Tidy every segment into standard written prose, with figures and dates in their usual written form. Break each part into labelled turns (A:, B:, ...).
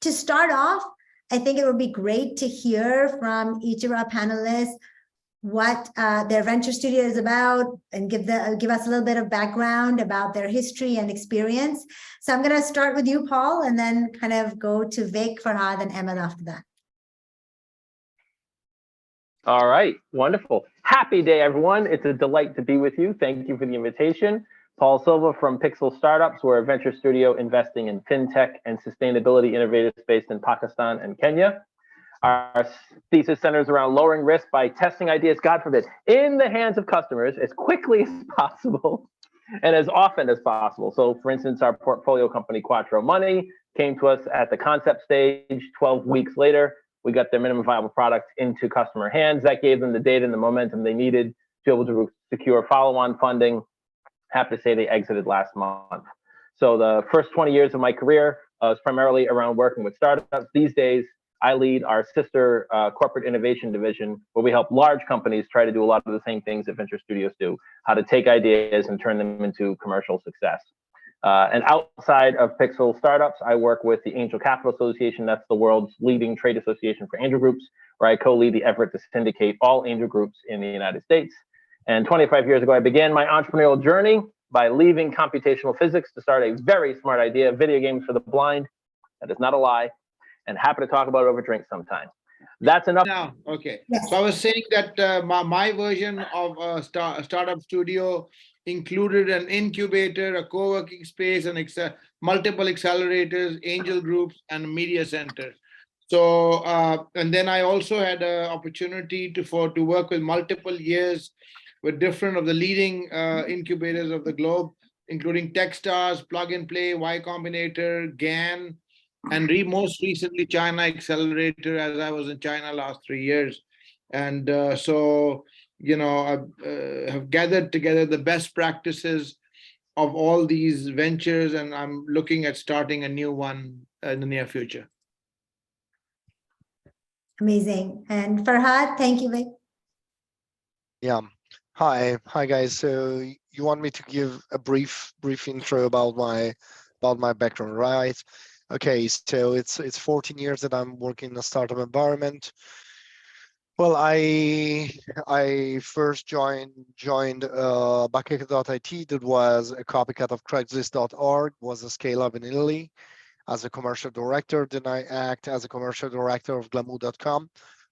A: To start off, I think it would be great to hear from each of our panelists what their venture studio is about and give us a little bit of background about their history and experience. So I'm going to start with you, Paul, and then kind of go to Vic, Farhad, and Ahmed after that.
B: All right, wonderful. Happy day, everyone. It's a delight to be with you. Thank you for the invitation. Paul Silva from Pixel Startups. We're a venture studio investing in fintech and sustainability innovators based in Pakistan and Kenya. Our thesis centers around lowering risk by testing ideas, God forbid, in the hands of customers as quickly as possible and as often as possible. So for instance, our portfolio company Quattro Money came to us at the concept stage. 12 weeks later, we got their minimum viable product into customer hands. That gave them the data and the momentum they needed to be able to secure follow-on funding. Happy to say they exited last month. So the first 20 years of my career was primarily around working with startups. These days, I lead our sister corporate innovation division, where we help large companies try to do a lot of the same things that venture studios do, how to take ideas and turn them into commercial success. And outside of Pixel Startups, I work with the Angel Capital Association. That's the world's leading trade association for angel groups, where I co-lead the effort to syndicate all angel groups in the United States. And 25 years ago, I began my entrepreneurial journey by leaving computational physics to start a very smart idea, video games for the blind. That is not a lie. And happy to talk about it over drinks sometime. That's enough.
C: Now, okay. So I was saying that my version of a startup studio included an incubator, a co-working space, and multiple accelerators, angel groups, and media centers. So, and then I also had an opportunity to work with multiple years with different of the leading incubators of the globe, including Techstars, Plug and Play, Y Combinator, GAN, and most recently China Accelerator, as I was in China last 3 years. And so, you know, I have gathered together the best practices of all these ventures, and I'm looking at starting a new one in the near future.
A: Amazing. And Farhad, thank you, Vic.
D: Yeah. Hi guys. So you want me to give a brief intro about my background, right? Okay, so it's 14 years that I'm working in a startup environment. Well, I first joined Bakeka.it. That was a copycat of Craigslist.org, was a scale-up in Italy, as a commercial director. Then I act as a commercial director of Glamour.com,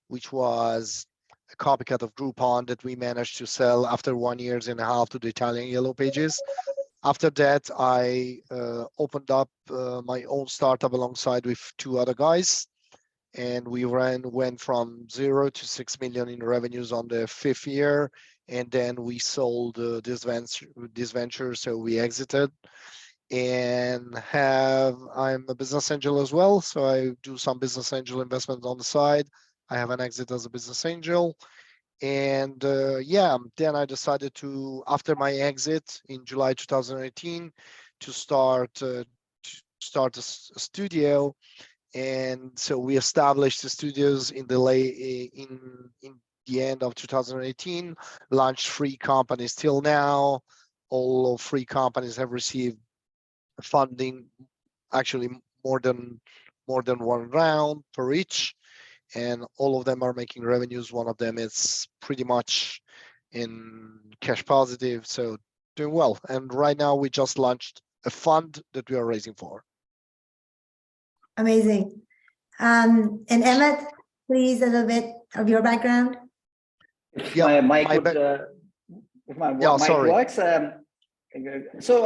D: which was a copycat of Groupon that we managed to sell after 1.5 years to the Italian Yellow Pages. After that, I opened up my own startup alongside with 2 other guys, and we went from 0 to 6 million in revenues on the 5th year, and then we sold this venture, so we exited. And I'm a business angel as well, so I do some business angel investment on the side. I have an exit as a business angel. And yeah, then I decided to, after my exit in July 2018, to start a studio. And so we established the studios in the end of 2018, launched 3 companies till now. All 3 companies have received funding, actually more than 1 round per each. And all of them are making revenues. One of them is pretty much in cash positive, so doing well. And right now we just launched a fund that we are raising for.
A: Amazing. And Ahmed, please, a little bit of your background.
E: Yeah, my mic works. So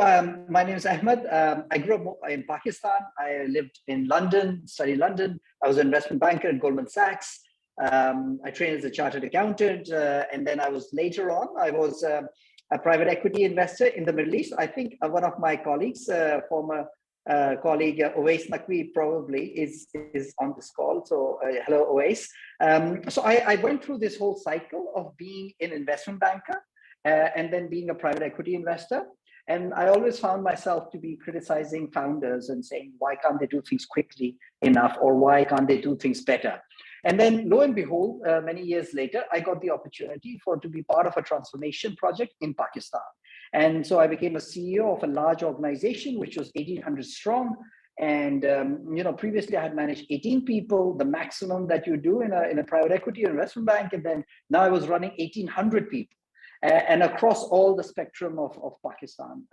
E: my name is Ahmed. I grew up in Pakistan. I lived in London, studied London. I was an investment banker at Goldman Sachs. I trained as a chartered accountant. And then I was later on, I was a private equity investor in the Middle East. I think one of my colleagues, former colleague Owais Naqvi probably is on this call. So hello, Owais. So I went through this whole cycle of being an investment banker and then being a private equity investor. And I always found myself to be criticizing founders and saying, why can't they do things quickly enough? Or why can't they do things better? And then lo and behold, many years later, I got the opportunity to be part of a transformation project in Pakistan. And so I became a CEO of a large organization, which was 1,800 strong. And previously I had managed 18 people, the maximum that you do in a private equity or investment bank, and then now I was running 1,800 people. And across all the spectrum of Pakistan,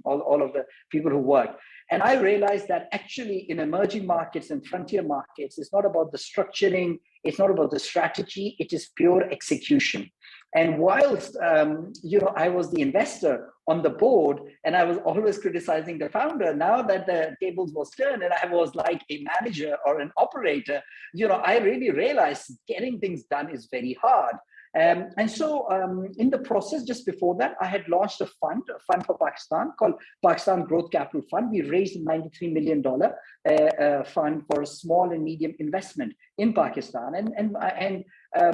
E: all of the people who work. And I realized that actually in emerging markets and frontier markets, it's not about the structuring, it's not about the strategy, it is pure execution. And whilst, I was the investor on the board and I was always criticizing the founder, now that the tables was turned and I was like a manager or an operator, I really realized getting things done is very hard. And so in the process, just before that, I had launched a fund for Pakistan called Pakistan Growth Capital Fund. We raised a $93 million fund for a small and medium investment in Pakistan. And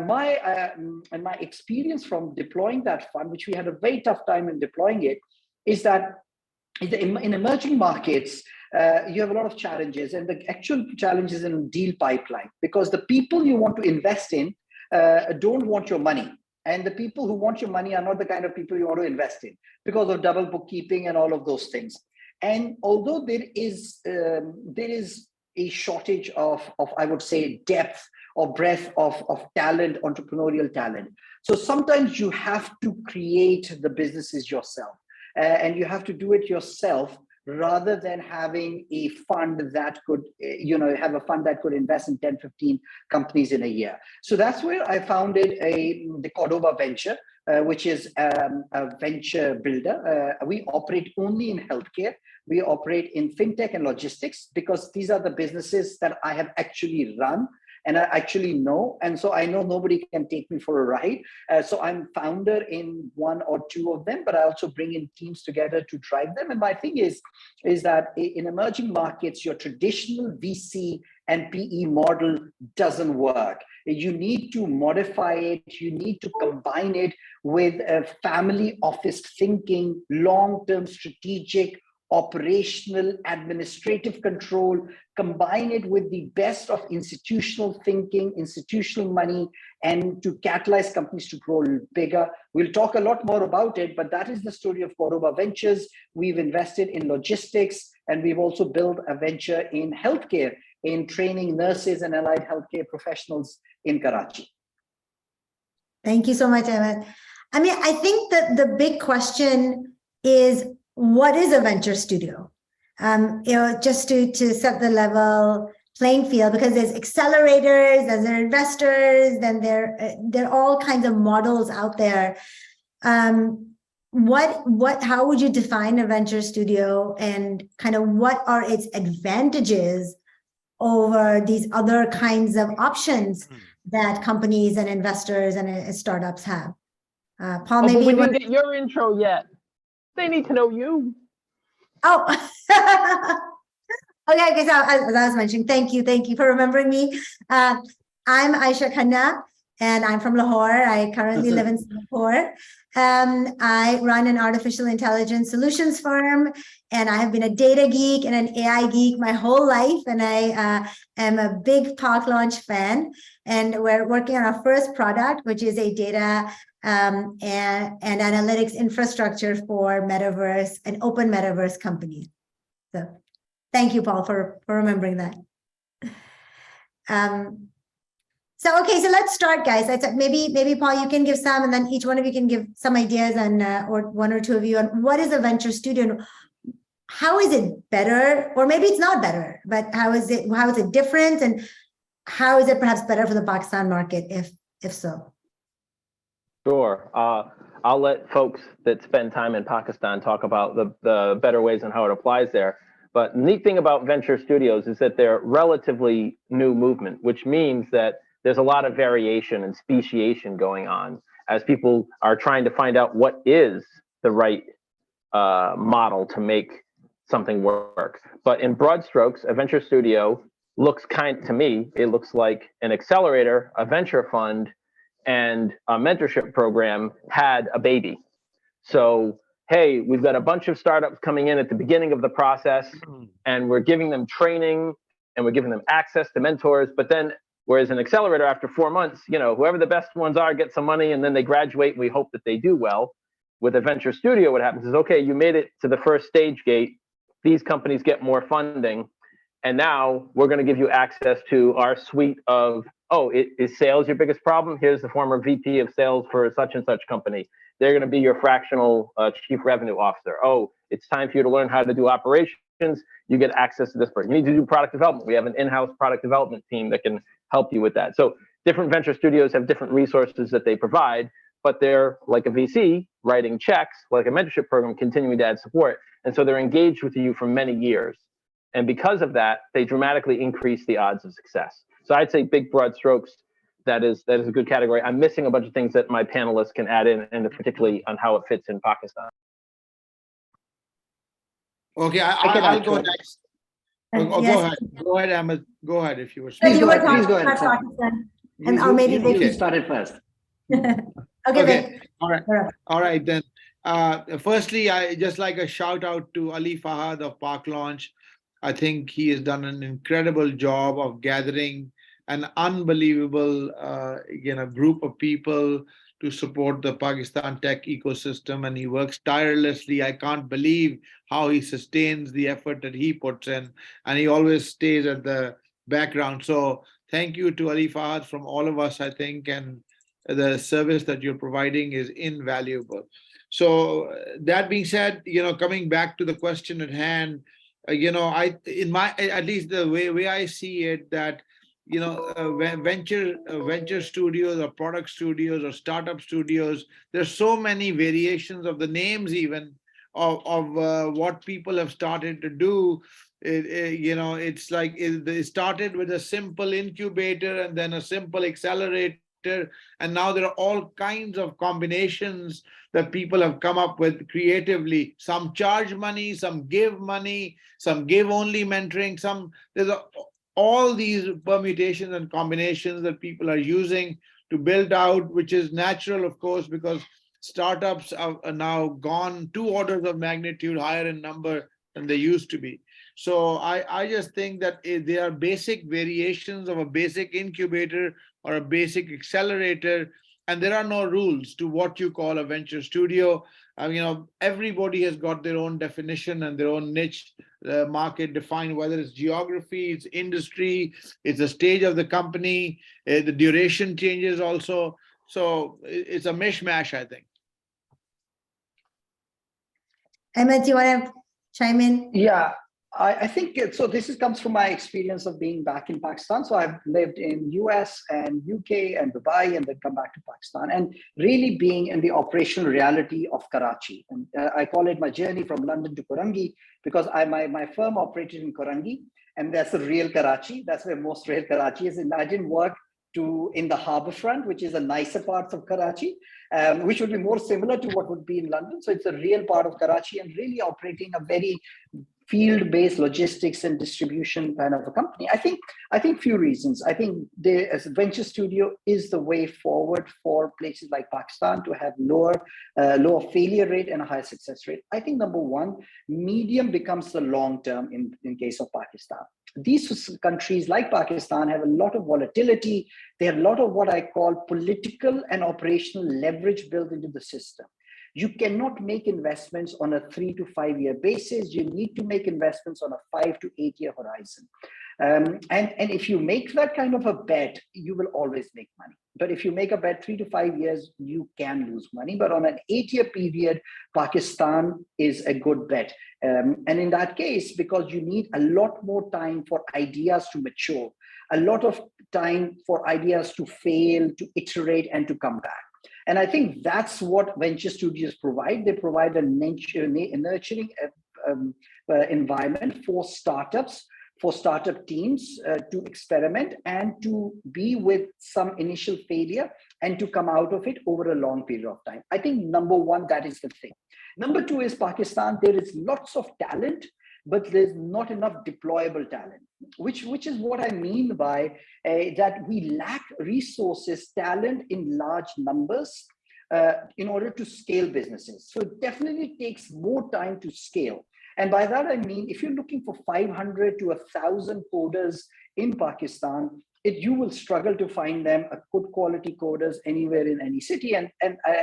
E: my experience from deploying that fund, which we had a very tough time in deploying it, is that in emerging markets, you have a lot of challenges, and the actual challenges in deal pipeline, because the people you want to invest in don't want your money. And the people who want your money are not the kind of people you want to invest in because of double bookkeeping and all of those things. And although there is a shortage of I would say, depth or breadth of talent, entrepreneurial talent. So sometimes you have to create the businesses yourself, and you have to do it yourself, rather than having a fund that could, have a fund that could invest in 10, 15 companies in a year. So that's where I founded the Cordoba Venture, which is a venture builder. We operate only in healthcare. We operate in fintech and logistics because these are the businesses that I have actually run and I actually know. And so I know nobody can take me for a ride. So I'm founder in one or two of them, but I also bring in teams together to drive them. And my thing is that in emerging markets, your traditional VC and PE model doesn't work. You need to modify it. You need to combine it with a family office thinking, long-term strategic, operational, administrative control, combine it with the best of institutional thinking, institutional money, and to catalyze companies to grow bigger. We'll talk a lot more about it, but that is the story of Cordoba Ventures. We've invested in logistics, and we've also built a venture in healthcare, in training nurses and allied healthcare professionals in Karachi.
A: Thank you so much, Ahmed. I mean, I think that the big question is, what is a venture studio? Just to set the level playing field, because there's accelerators, there's investors, then there are all kinds of models out there. How would you define a venture studio, and kind of what are its advantages over these other kinds of options that companies and investors and startups have? Paul, maybe
B: we didn't get your intro yet. They need to know you.
A: Oh, okay. So as I was mentioning, thank you for remembering me. I'm Aisha Khanna, and I'm from Lahore. I currently live in Singapore. I run an artificial intelligence solutions firm, and I have been a data geek and an AI geek my whole life. And I am a big Park Launch fan. And we're working on our first product, which is a data and analytics infrastructure for metaverse and open metaverse companies. So thank you, Paul, for remembering that. So let's start, guys. Maybe Paul, you can give some, and then each one of you can give some ideas, and or one or two of you, on what is a venture studio, and how is it better, or maybe it's not better, but how is it different, and how is it perhaps better for the Pakistan market, if so?
B: Sure. I'll let folks that spend time in Pakistan talk about the better ways and how it applies there. But the neat thing about venture studios is that they're relatively new movement, which means that there's a lot of variation and speciation going on as people are trying to find out what is the right model to make something work. But in broad strokes, a venture studio looks to me, it looks like an accelerator, a venture fund, and a mentorship program had a baby. So, hey, we've got a bunch of startups coming in at the beginning of the process, and we're giving them training and we're giving them access to mentors. But then, whereas an accelerator, after 4 months, whoever the best ones are get some money, and then they graduate, and we hope that they do well. With a venture studio, what happens is, okay, you made it to the first stage gate. These companies get more funding. And now we're going to give you access to our suite of, oh, is sales your biggest problem? Here's the former VP of sales for such and such company. They're going to be your fractional chief revenue officer. Oh, it's time for you to learn how to do operations. You get access to this person. You need to do product development. We have an in-house product development team that can help you with that. So different venture studios have different resources that they provide, but they're like a VC writing checks, like a mentorship program, continuing to add support. And so they're engaged with you for many years. And because of that, they dramatically increase the odds of success. So I'd say big broad strokes, that is a good category. I'm missing a bunch of things that my panelists can add in, and particularly on how it fits in Pakistan.
C: Okay, I'll go next. Oh,
A: Yes.
C: Go ahead. Go ahead, Ahmed. Go ahead if you were
A: But
C: speaking.
A: you were
E: Please go
A: talking
E: ahead,
A: about
E: sir.
A: Pakistan, and or maybe
E: you
A: Vicky.
E: started first.
A: Okay.
C: All right then. Firstly, I just like a shout out to Ali Farhad of Park Launch. I think he has done an incredible job of gathering an unbelievable group of people to support the Pakistan tech ecosystem, and he works tirelessly. I can't believe how he sustains the effort that he puts in, and he always stays at the background. So thank you to Ali Farhad from all of us, I think, and the service that you're providing is invaluable. So that being said, coming back to the question at hand, at least the way I see it, that venture studios or product studios or startup studios, there's so many variations of the names even of what people have started to do. It's like it started with a simple incubator and then a simple accelerator, and now there are all kinds of combinations that people have come up with creatively. Some charge money, some give money, some give only mentoring, there's all these permutations and combinations that people are using to build out, which is natural, of course, because startups are now gone 2 orders of magnitude higher in number than they used to be. So I just think that they are basic variations of a basic incubator or a basic accelerator, and there are no rules to what you call a venture studio. Everybody has got their own definition and their own niche market defined, whether it's geography, it's industry, it's the stage of the company, the duration changes also. So it's a mishmash, I think.
A: Ahmed, do you want to chime in?
E: Yeah, I think so. This comes from my experience of being back in Pakistan. So I've lived in US and UK and Dubai, and then come back to Pakistan, and really being in the operational reality of Karachi. And I call it my journey from London to Korangi, because my firm operated in Korangi, and that's the real Karachi. That's where most real Karachi is. And I didn't work in the harbour front, which is the nicer parts of Karachi, which would be more similar to what would be in London. So it's a real part of Karachi, and really operating a very field-based logistics and distribution kind of a company. I think few reasons. I think as a venture studio is the way forward for places like Pakistan to have lower failure rate and a higher success rate. I think number one, medium becomes the long term in case of Pakistan. These countries like Pakistan have a lot of volatility. They have a lot of what I call political and operational leverage built into the system. You cannot make investments on a 3 to 5 year basis. You need to make investments on a 5 to 8 year horizon. And if you make that kind of a bet, you will always make money. But if you make a bet 3 to 5 years, you can lose money. But on an 8 year period, Pakistan is a good bet. And in that case, because you need a lot more time for ideas to mature, a lot of time for ideas to fail, to iterate, and to come back. And I think that's what venture studios provide. They provide a nurturing environment for startups, for startup teams to experiment and to be with some initial failure and to come out of it over a long period of time. I think number one, that is the thing. Number two is Pakistan. There is lots of talent, but there's not enough deployable talent, which is what I mean by that we lack resources, talent in large numbers in order to scale businesses. So it definitely takes more time to scale. And by that, I mean, if you're looking for 500 to 1,000 coders in Pakistan, you will struggle to find them a good quality coders anywhere in any city. And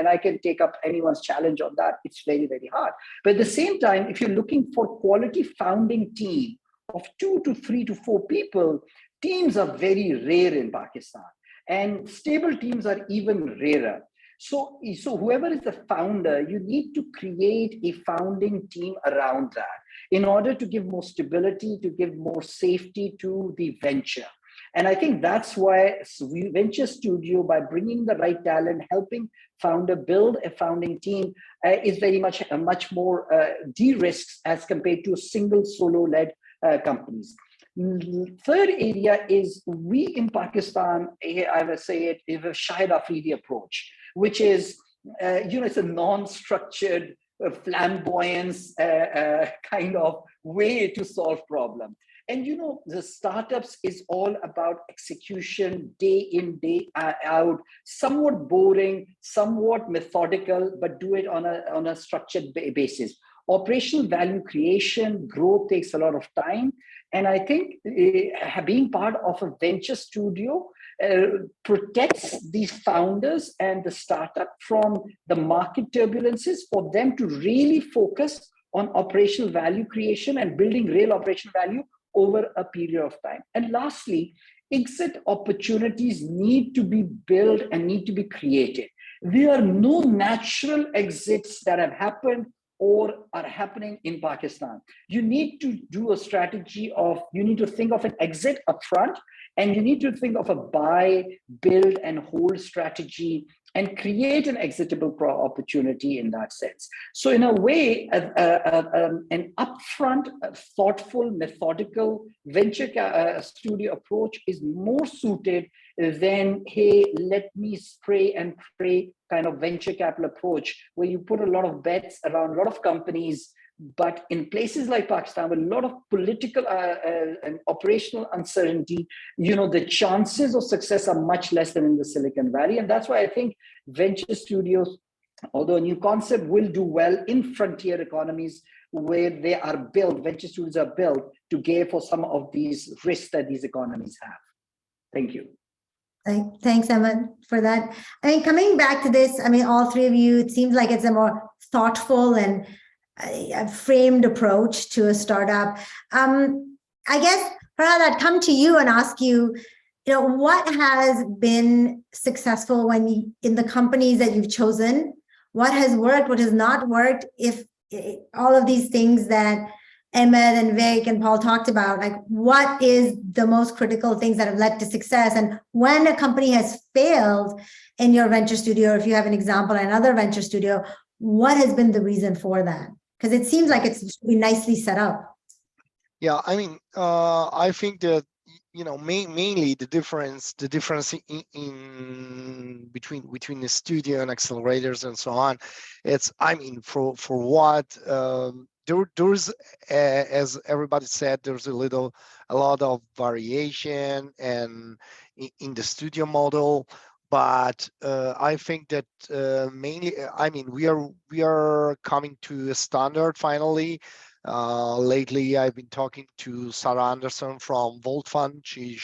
E: I can take up anyone's challenge on that. It's very, very hard. But at the same time, if you're looking for quality founding team of 2 to 3 to 4 people, teams are very rare in Pakistan, and stable teams are even rarer. So whoever is the founder, you need to create a founding team around that in order to give more stability, to give more safety to the venture. And I think that's why Venture Studio, by bringing the right talent, helping founder build a founding team, is very much more de-risked as compared to single solo-led companies. Third area is we in Pakistan, I would say it is a Shahid Afridi approach, which is, it's a non-structured, flamboyance kind of way to solve problem. And the startups is all about execution, day in, day out, somewhat boring, somewhat methodical, but do it on a structured basis. Operational value creation, growth takes a lot of time. And I think being part of a venture studio protects these founders and the startup from the market turbulences, for them to really focus on operational value creation and building real operational value over a period of time. And lastly, exit opportunities need to be built and need to be created. There are no natural exits that have happened or are happening in Pakistan. You need to do a strategy of, you need to think of an exit upfront, and you need to think of a buy, build, and hold strategy and create an exitable opportunity in that sense. So in a way, an upfront, thoughtful, methodical venture studio approach is more suited than, hey, let me spray and pray kind of venture capital approach, where you put a lot of bets around a lot of companies. But in places like Pakistan, with a lot of political and operational uncertainty, the chances of success are much less than in the Silicon Valley. And that's why I think venture studios, although a new concept, will do well in frontier economies where they are built, venture studios are built to gear for some of these risks that these economies have. Thank you.
A: Thanks, Emma, for that. I mean, coming back to this, I mean, all three of you, it seems like it's a more thoughtful and a framed approach to a startup. I guess, Farhad, I'd come to you and ask you, what has been successful when in the companies that you've chosen? What has worked? What has not worked? If all of these things that Ahmed and Vic and Paul talked about, like, what is the most critical things that have led to success? And when a company has failed in your venture studio, or if you have an example in another venture studio, what has been the reason for that? Because it seems like it's really nicely set up.
D: Yeah, I mean, I think that mainly the difference in between the studio and accelerators and so on, it's, I mean, for what there's as everybody said, there's a lot of variation and in the studio model. But I think that mainly, I mean, we are coming to a standard finally. Lately, I've been talking to Sarah Anderson from Volt Fund. She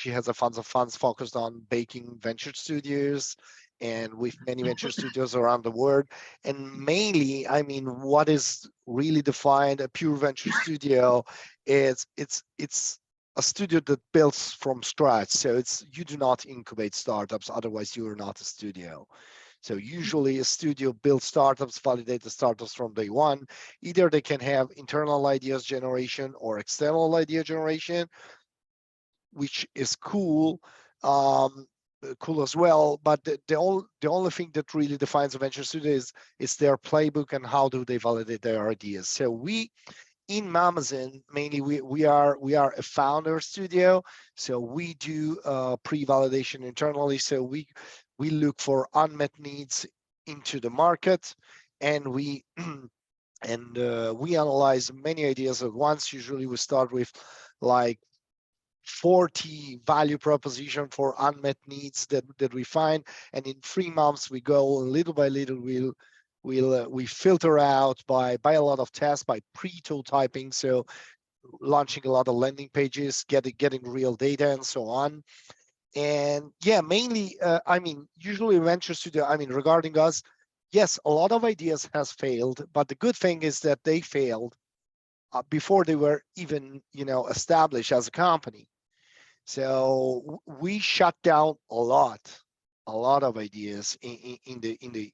D: has a funds of funds focused on baking venture studios, and with many venture studios around the world. And mainly, I mean, what is really defined a pure venture studio is it's a studio that builds from scratch. So you do not incubate startups, otherwise you are not a studio. So usually a studio builds startups, validate the startups from day one. Either they can have internal ideas generation or external idea generation, which is cool as well. But the only thing that really defines a venture studio is their playbook and how do they validate their ideas. So we, in Mamazen, mainly we are a founder studio, so we do pre-validation internally. So we look for unmet needs into the market, and we analyze many ideas at once. Usually we start with like 40 value proposition for unmet needs that we find, and in 3 months we go little by little. We filter out by a lot of tests, by pre-prototyping, so launching a lot of landing pages, getting real data and so on. And yeah, mainly, I mean, usually venture studio, I mean, regarding us, yes, a lot of ideas has failed, but the good thing is that they failed before they were even, established as a company. So we shut down a lot of ideas in the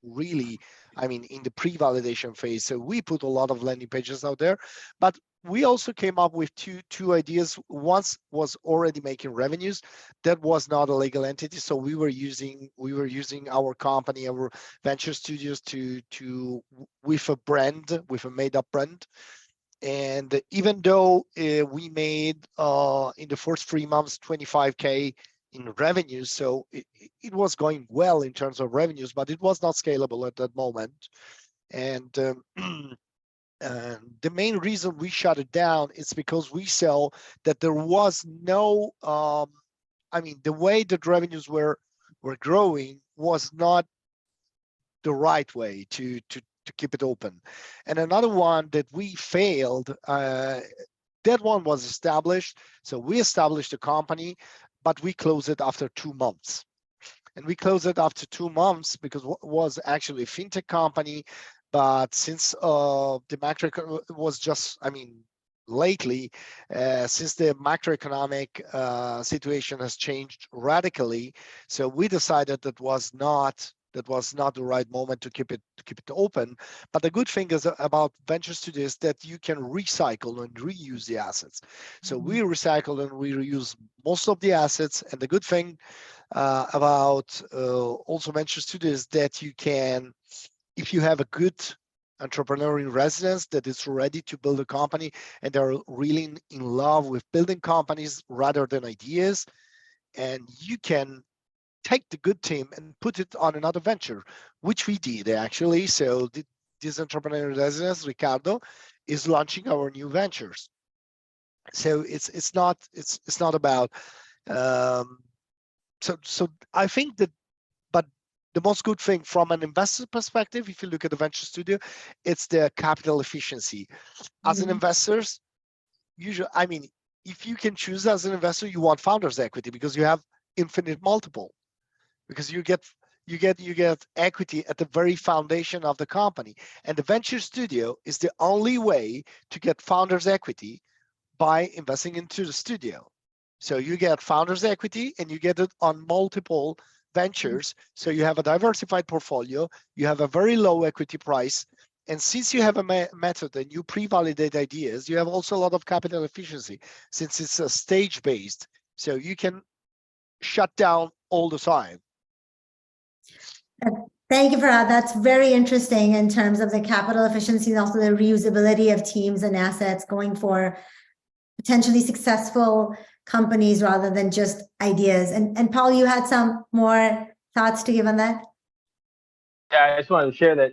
D: really, in the pre-validation phase. So we put a lot of landing pages out there, but we also came up with two ideas. One was already making revenues. That was not a legal entity. So we were using our company, our venture studios with a made up brand. And even though we made in the first 3 months 25K in revenues, so it was going well in terms of revenues, but it was not scalable at that moment. And the main reason we shut it down is because we saw that there was no, the way that revenues were growing was not the right way to keep it open. And another one that we failed, that one was established. So we established a company, but we closed it after 2 months. And we closed it after 2 months because it was actually a fintech company. But since the macro was just, lately, since the macroeconomic situation has changed radically, so we decided that was not the right moment to keep it open. But the good thing is about venture studios that you can recycle and reuse the assets. So we recycle and we reuse most of the assets. And the good thing about also venture studios that you can, if you have a good entrepreneur in residence that is ready to build a company and they're really in love with building companies rather than ideas, and you can take the good team and put it on another venture, which we did actually. So this entrepreneur in residence, Ricardo, is launching our new ventures. So it's not about so I think that, but the most good thing from an investor perspective, if you look at the venture studio, it's the capital efficiency. As an investors, usually, if you can choose as an investor, you want founders equity because you have infinite multiple, because you get equity at the very foundation of the company. And the venture studio is the only way to get founders equity by investing into the studio. So you get founders equity and you get it on multiple ventures. So you have a diversified portfolio, you have a very low equity price. And since you have a method and you pre-validate ideas, you have also a lot of capital efficiency since it's a stage-based. So you can shut down all the time.
A: Thank you, Farhad. That's very interesting in terms of the capital efficiency and also the reusability of teams and assets going for potentially successful companies rather than just ideas. And Paul, you had some more thoughts to give on that?
B: Yeah, I just wanted to share that,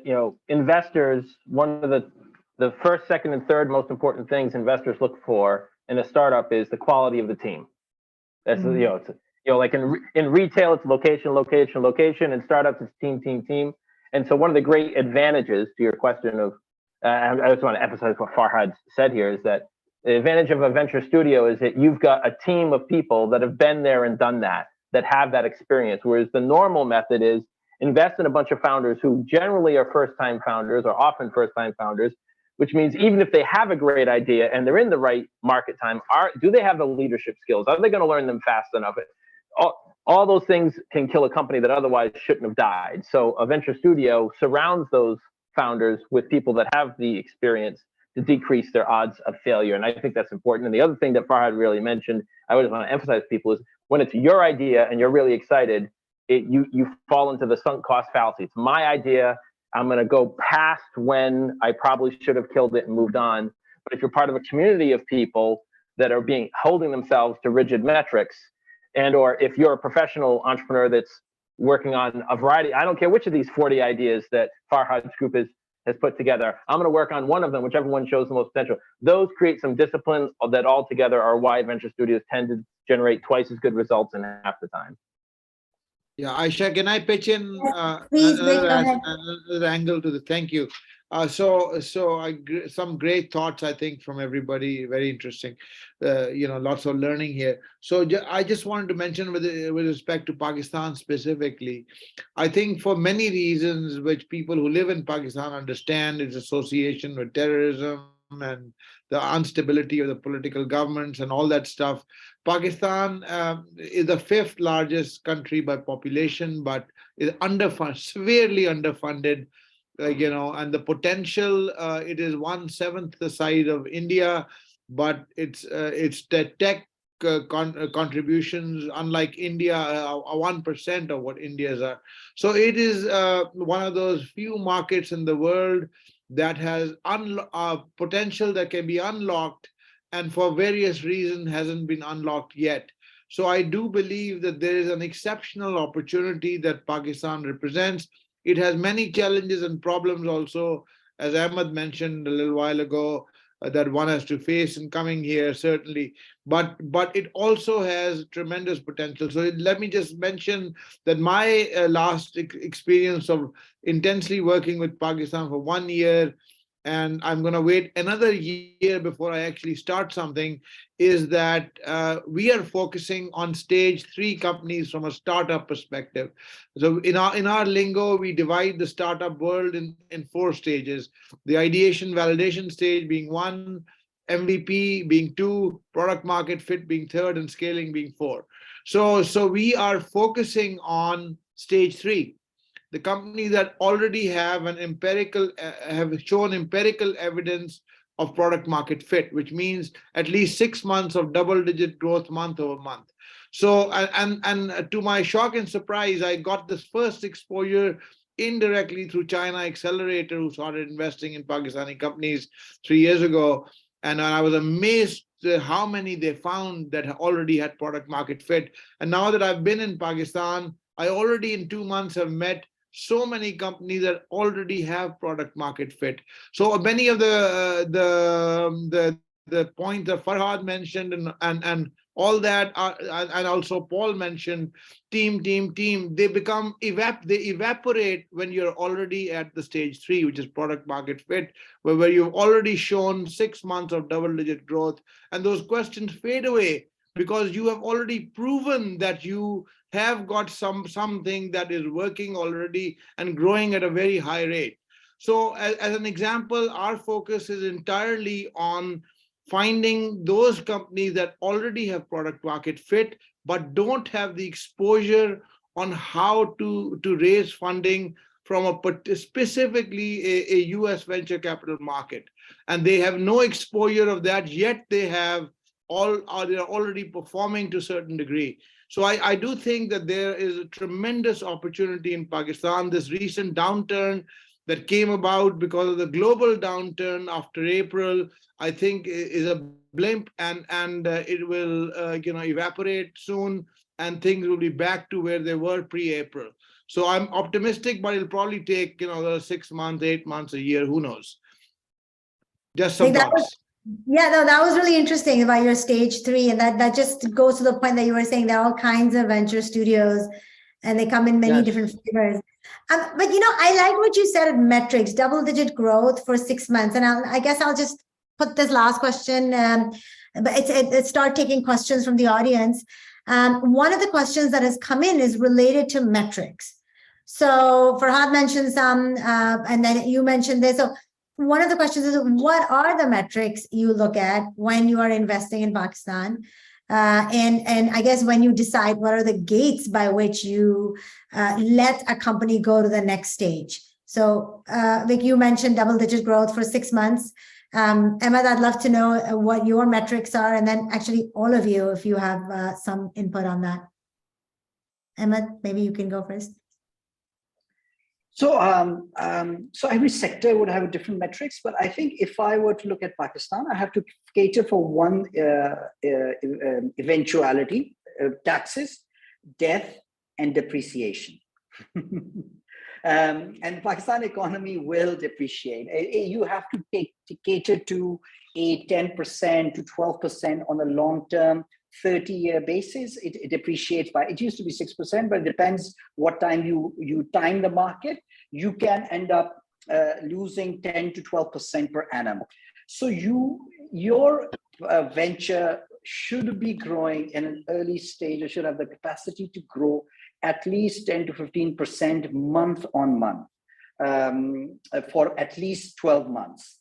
B: investors, one of the first, second, and third most important things investors look for in a startup is the quality of the team. That's, like in retail, it's location. In startups, it's team. And so one of the great advantages to your question of, I just want to emphasize what Farhad said here, is that the advantage of a venture studio is that you've got a team of people that have been there and done that have that experience. Whereas the normal method is invest in a bunch of founders who generally are first-time founders or often first-time founders, which means even if they have a great idea and they're in the right market time, do they have the leadership skills? Are they going to learn them fast enough? All those things can kill a company that otherwise shouldn't have died. So a venture studio surrounds those founders with people that have the experience to decrease their odds of failure. And I think that's important. And the other thing that Farhad really mentioned, I always want to emphasize to people, is when it's your idea and you're really excited, you fall into the sunk cost fallacy. It's my idea. I'm going to go past when I probably should have killed it and moved on. But if you're part of a community of people that are holding themselves to rigid metrics, or if you're a professional entrepreneur that's working on a variety, I don't care which of these 40 ideas that Farhad's group has put together, I'm going to work on one of them, whichever one shows the most potential. Those create some disciplines that all together are why venture studios tend to generate twice as good results in half the time.
C: Yeah, Aisha, can I pitch in
A: Please, go ahead.
C: another angle to the? Thank you. Some great thoughts, I think, from everybody. Very interesting. Lots of learning here. So I just wanted to mention with respect to Pakistan specifically, I think for many reasons which people who live in Pakistan understand, its association with terrorism, and the instability of the political governments and all that stuff. Pakistan is the 5th largest country by population, but is underfunded, severely underfunded. And the potential, it is 1/7 the size of India, but it's the tech contributions, unlike India, 1% of what India's are. So it is one of those few markets in the world that has potential that can be unlocked, and for various reasons hasn't been unlocked yet. So I do believe that there is an exceptional opportunity that Pakistan represents. It has many challenges and problems also, as Ahmed mentioned a little while ago, that one has to face in coming here, certainly. But it also has tremendous potential. So let me just mention that my last experience of intensely working with Pakistan for 1 year, and I'm going to wait another year before I actually start something, is that we are focusing on stage 3 companies from a startup perspective. So in our lingo, we divide the startup world in 4 stages. The ideation validation stage being 1, MVP being 2, product market fit being 3rd, and scaling being 4. So we are focusing on stage 3. The companies that already have have shown empirical evidence of product market fit, which means at least 6 months of double-digit growth month over month. So, and to my shock and surprise, I got this first exposure indirectly through China Accelerator, who started investing in Pakistani companies 3 years ago. And I was amazed how many they found that already had product market fit. And now that I've been in Pakistan, I already in 2 months have met so many companies that already have product market fit. So many of the points that Farhad mentioned and all that, and also Paul mentioned, team, they evaporate when you're already at the stage 3, which is product market fit, where you've already shown 6 months of double-digit growth, and those questions fade away because you have already proven that you have got something that is working already and growing at a very high rate. So as an example, our focus is entirely on finding those companies that already have product market fit, but don't have the exposure on how to raise funding from specifically a US venture capital market. And they have no exposure of that, yet they're already performing to a certain degree. So I do think that there is a tremendous opportunity in Pakistan. This recent downturn that came about because of the global downturn after April, I think is a blimp, and it will evaporate soon, and things will be back to where they were pre-April. So I'm optimistic, but it'll probably take 6 months, 8 months, a year, who knows? Just some thoughts.
A: Yeah, no, that was really interesting about your stage 3, and that just goes to the point that you were saying there are all kinds of venture studios, and they come in many different flavors. But I like what you said at metrics, double-digit growth for 6 months, and I guess I'll just put this last question, but it's start taking questions from the audience. One of the questions that has come in is related to metrics. So Farhad mentioned some, and then you mentioned this. So one of the questions is, what are the metrics you look at when you are investing in Pakistan? And I guess when you decide, what are the gates by which you let a company go to the next stage? So Vic, you mentioned double-digit growth for 6 months. Ahmed, I'd love to know what your metrics are, and then actually all of you, if you have some input on that. Ahmed, maybe you can go first.
E: So, so every sector would have different metrics, but I think if I were to look at Pakistan, I have to cater for one eventuality: taxes, death, and depreciation. And Pakistan economy will depreciate. You have to cater to a 10% to 12% on a long-term 30-year basis. It depreciates by, it used to be 6%, but it depends what time you time the market. You can end up losing 10 to 12% per annum. So your venture should be growing in an early stage, or should have the capacity to grow at least 10 to 15% month on month for at least 12 months.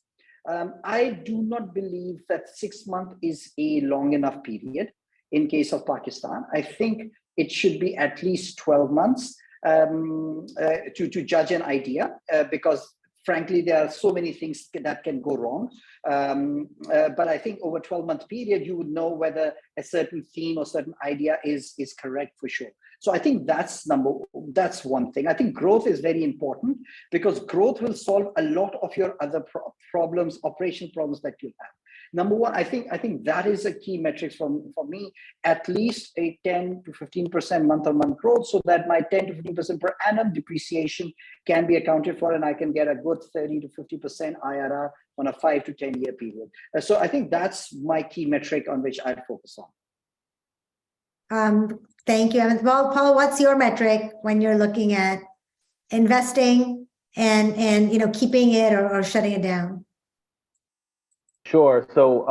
E: I do not believe that 6 months is a long enough period in case of Pakistan. I think it should be at least 12 months to judge an idea, because frankly, there are so many things that can go wrong. But I think over 12-month period, you would know whether a certain theme or certain idea is correct for sure. So I think that's one thing. I think growth is very important, because growth will solve a lot of your other problems, operational problems that you have. Number one, I think that is a key metric for me, at least a 10 to 15% month-on-month growth, so that my 10 to 15% per annum depreciation can be accounted for, and I can get a good 30 to 50% IRR on a 5 to 10 year period. So I think that's my key metric on which I focus on.
A: Thank you, Ahmed. Well, Paul, what's your metric when you're looking at investing and keeping it or shutting it down?
B: Sure. So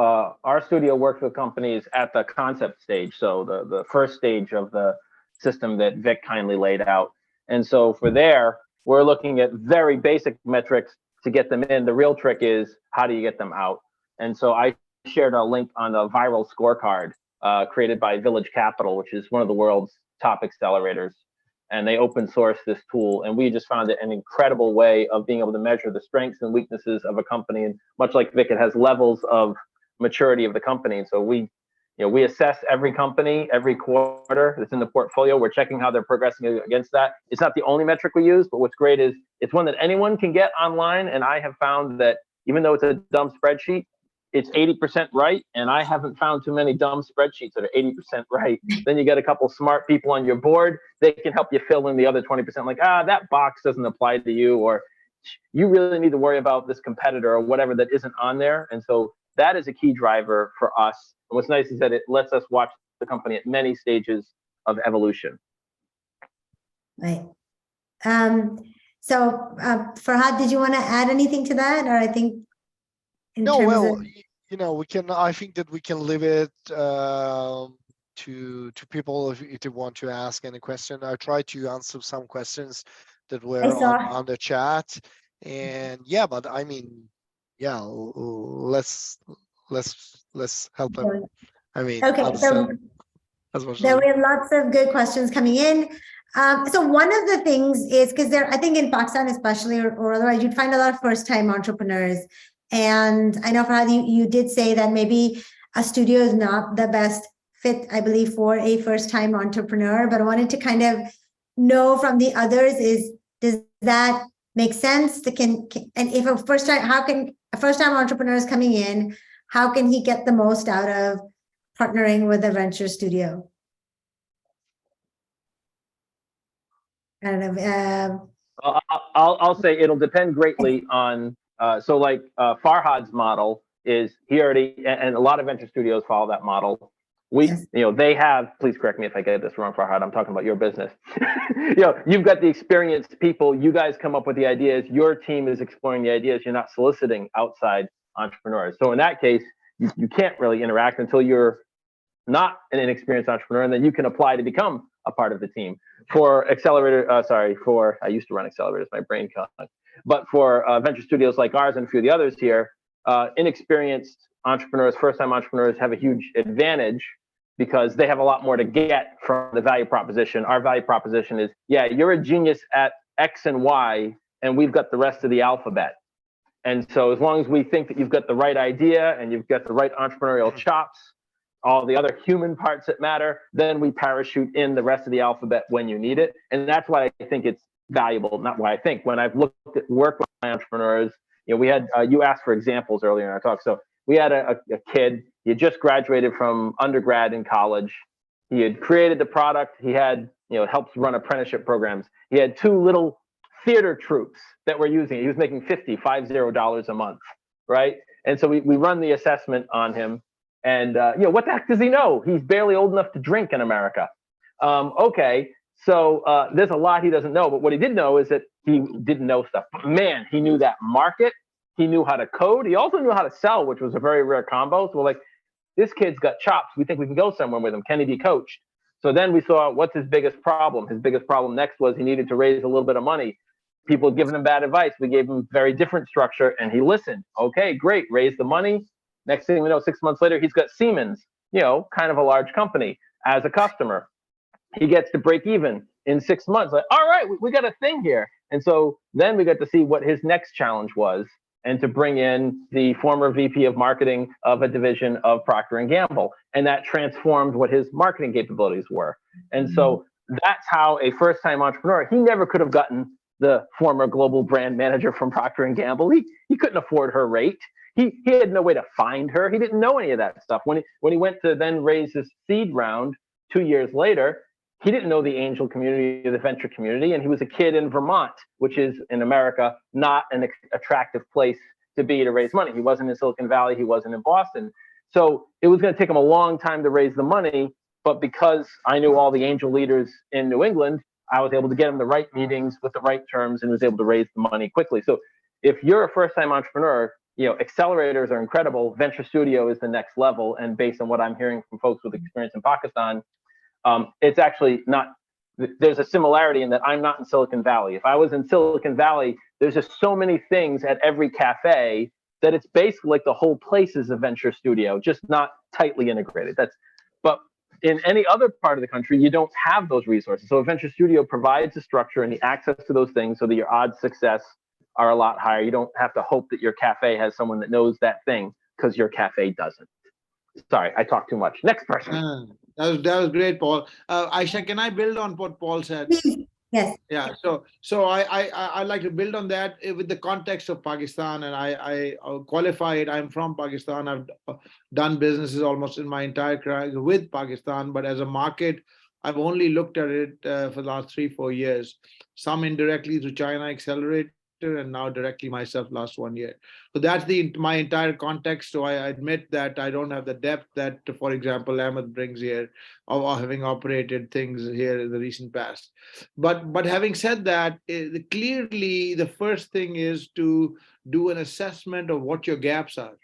B: our studio works with companies at the concept stage. So the first stage of the system that Vic kindly laid out. And so for there, we're looking at very basic metrics to get them in. The real trick is, how do you get them out? And so I shared a link on the viral scorecard created by Village Capital, which is one of the world's top accelerators. And they open source this tool, and we just found it an incredible way of being able to measure the strengths and weaknesses of a company. And much like Vic, it has levels of maturity of the company. And so we assess every company every quarter that's in the portfolio. We're checking how they're progressing against that. It's not the only metric we use, but what's great is it's one that anyone can get online. And I have found that even though it's a dumb spreadsheet, it's 80% right. And I haven't found too many dumb spreadsheets that are 80% right. Then you get a couple smart people on your board. They can help you fill in the other 20%, like, that box doesn't apply to you, or you really need to worry about this competitor or whatever that isn't on there. And so that is a key driver for us. And what's nice is that it lets us watch the company at many stages of evolution.
A: Right. So Farhad, did you want to add anything to that? Or I think
D: no, well, we can, I think that we can leave it to people if they want to ask any question. I tried to answer some questions that were on the chat, and yeah, but I mean, yeah, let's help them. I mean,
A: okay, so there were lots of good questions coming in. So one of the things is, because I think in Pakistan especially, or otherwise, you'd find a lot of first-time entrepreneurs. And I know, Farhad, you did say that maybe a studio is not the best fit, I believe, for a first-time entrepreneur. But I wanted to kind of know from the others, does that make sense? And if a first-time entrepreneur is coming in, how can he get the most out of partnering with a venture studio? I don't know.
B: I'll say it'll depend greatly on. So like Farhad's model is he already, and a lot of venture studios follow that model. They have, please correct me if I get this wrong, Farhad, I'm talking about your business. You've got the experienced people, you guys come up with the ideas, your team is exploring the ideas, you're not soliciting outside entrepreneurs. So in that case, you can't really interact until you're not an inexperienced entrepreneur, and then you can apply to become a part of the team. For accelerator, I used to run accelerators, my brain cut. But for venture studios like ours and a few of the others here, inexperienced entrepreneurs, first-time entrepreneurs have a huge advantage because they have a lot more to get from the value proposition. Our value proposition is, yeah, you're a genius at X and Y, and we've got the rest of the alphabet. And so as long as we think that you've got the right idea and you've got the right entrepreneurial chops, all the other human parts that matter, then we parachute in the rest of the alphabet when you need it. And that's why I think it's valuable, not why I think. When I've looked at work with my entrepreneurs, we had, you asked for examples earlier in our talk. So we had a kid, he had just graduated from undergrad in college. He had created the product. He had, helped run apprenticeship programs. He had 2 little theater troupes that were using it. He was making $50 a month, right? And so we run the assessment on him. And, what the heck does he know? He's barely old enough to drink in America. Okay, so there's a lot he doesn't know. But what he did know is that he didn't know stuff. But man, he knew that market. He knew how to code. He also knew how to sell, which was a very rare combo. So we're like, this kid's got chops. We think we can go somewhere with him. Can he be coached? So then we saw, what's his biggest problem? His biggest problem next was he needed to raise a little bit of money. people had given him bad advice. We gave him very different structure, and he listened. Okay, great, raise the money. Next thing we know, 6 months later, he's got Siemens, kind of a large company, as a customer. He gets to break even in 6 months. Like, all right, we got a thing here. And so then we got to see what his next challenge was, and to bring in the former VP of marketing of a division of Procter & Gamble. And that transformed what his marketing capabilities were. And so that's how a first-time entrepreneur, he never could have gotten the former global brand manager from Procter & Gamble. He couldn't afford her rate. He had no way to find her. He didn't know any of that stuff. When he went to then raise his seed round 2 years later, he didn't know the angel community or the venture community, and he was a kid in Vermont, which is in America not an attractive place to be to raise money. He wasn't in Silicon Valley, he wasn't in Boston. So it was going to take him a long time to raise the money, but because I knew all the angel leaders in New England, I was able to get him the right meetings with the right terms and was able to raise the money quickly. So if you're a first-time entrepreneur, accelerators are incredible. Venture Studio is the next level, and based on what I'm hearing from folks with experience in Pakistan, it's actually not, there's a similarity in that I'm not in Silicon Valley. If I was in Silicon Valley, there's just so many things at every cafe that it's basically like the whole place is a venture studio, just not tightly integrated. But in any other part of the country, you don't have those resources. So a venture studio provides the structure and the access to those things so that your odds of success are a lot higher. You don't have to hope that your cafe has someone that knows that thing, because your cafe doesn't. Sorry, I talked too much. Next person.
C: That was great, Paul. Aisha, can I build on what Paul said?
A: Yes.
C: Yeah. So I like to build on that with the context of Pakistan, and I qualified. I'm from Pakistan. I've done businesses almost in my entire career with Pakistan, but as a market, I've only looked at it for the last 3-4 years. Some indirectly through China Accelerator, and now directly myself last 1 year. So that's my entire context. So I admit that I don't have the depth that, for example, Ahmed brings here, of having operated things here in the recent past. But having said that, clearly the first thing is to do an assessment of what your gaps are,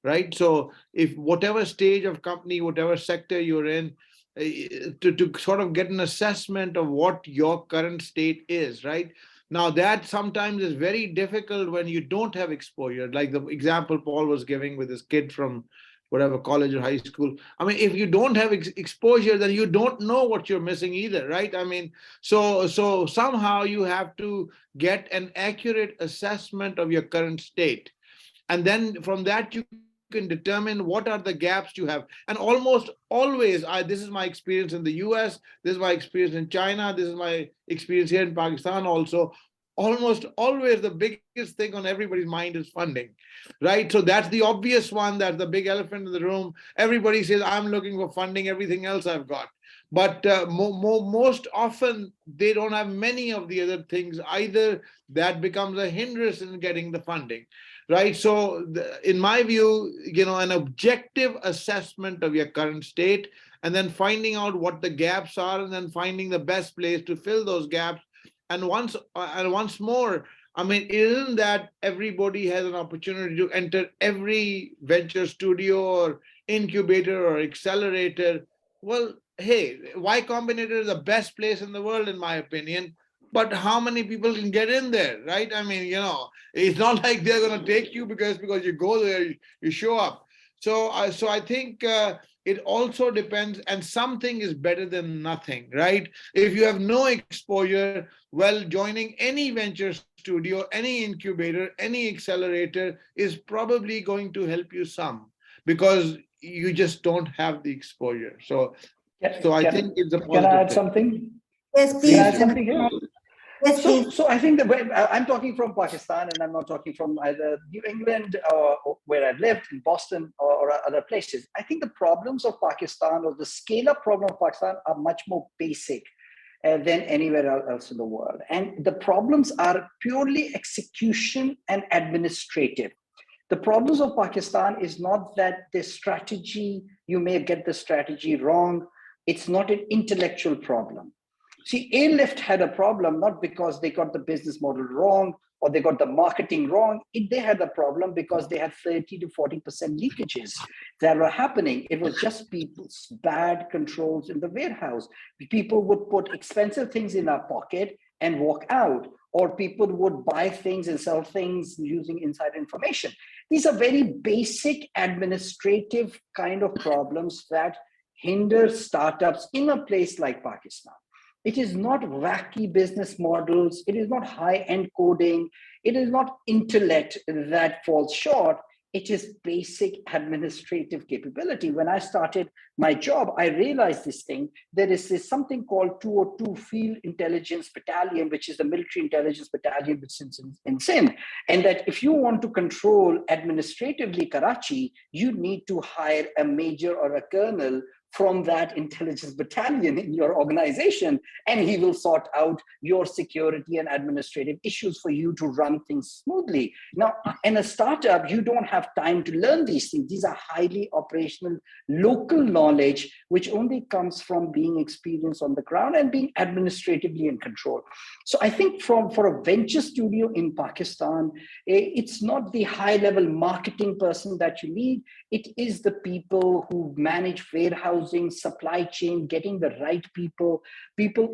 C: right? So if whatever stage of company, whatever sector you're in, to sort of get an assessment of what your current state is, right? Now that sometimes is very difficult when you don't have exposure, like the example Paul was giving with this kid from whatever college or high school. I mean, if you don't have exposure, then you don't know what you're missing either, right? I mean, so somehow you have to get an accurate assessment of your current state. And then from that, you can determine what are the gaps you have. And almost always, this is my experience in the US, this is my experience in China, this is my experience here in Pakistan also, almost always the biggest thing on everybody's mind is funding, right? So that's the obvious one, that's the big elephant in the room. Everybody says, I'm looking for funding, everything else I've got. But most often, they don't have many of the other things either. That becomes a hindrance in getting the funding. Right. So in my view, an objective assessment of your current state, and then finding out what the gaps are, and then finding the best place to fill those gaps. And once more, I mean, isn't that everybody has an opportunity to enter every venture studio or incubator or accelerator? Well, hey, Y Combinator is the best place in the world, in my opinion. But how many people can get in there, right? I mean, it's not like they're going to take you because you go there, you show up. So I think it also depends, and something is better than nothing, right? If you have no exposure, well, joining any venture studio, any incubator, any accelerator is probably going to help you some, because you just don't have the exposure. So I think it's a positive
E: Can I add
C: thing.
E: something?
A: Yes, please.
E: Can I add something here?
A: Yes, please.
E: So I think I'm talking from Pakistan, and I'm not talking from either New England or where I've lived in Boston or other places. I think the problems of Pakistan, or the scale-up problem of Pakistan, are much more basic than anywhere else in the world. And the problems are purely execution and administrative. The problems of Pakistan is not that the strategy, you may get the strategy wrong. It's not an intellectual problem. See, Airlift had a problem, not because they got the business model wrong or they got the marketing wrong. They had a problem because they had 30 to 40% leakages that were happening. It was just people's bad controls in the warehouse. People would put expensive things in our pocket and walk out, or people would buy things and sell things using insider information. These are very basic administrative kind of problems that hinder startups in a place like Pakistan. It is not wacky business models. It is not high-end coding. It is not intellect that falls short. It is basic administrative capability. When I started my job, I realized this thing. There is something called 202 Field Intelligence Battalion, which is the military intelligence battalion which is in Sindh. And that if you want to control administratively Karachi, you need to hire a major or a colonel from that intelligence battalion in your organization, and he will sort out your security and administrative issues for you to run things smoothly. Now, in a startup, you don't have time to learn these things. These are highly operational, local knowledge, which only comes from being experienced on the ground and being administratively in control. So I think for a venture studio in Pakistan, it's not the high-level marketing person that you need. It is the people who manage warehousing, supply chain, getting the right people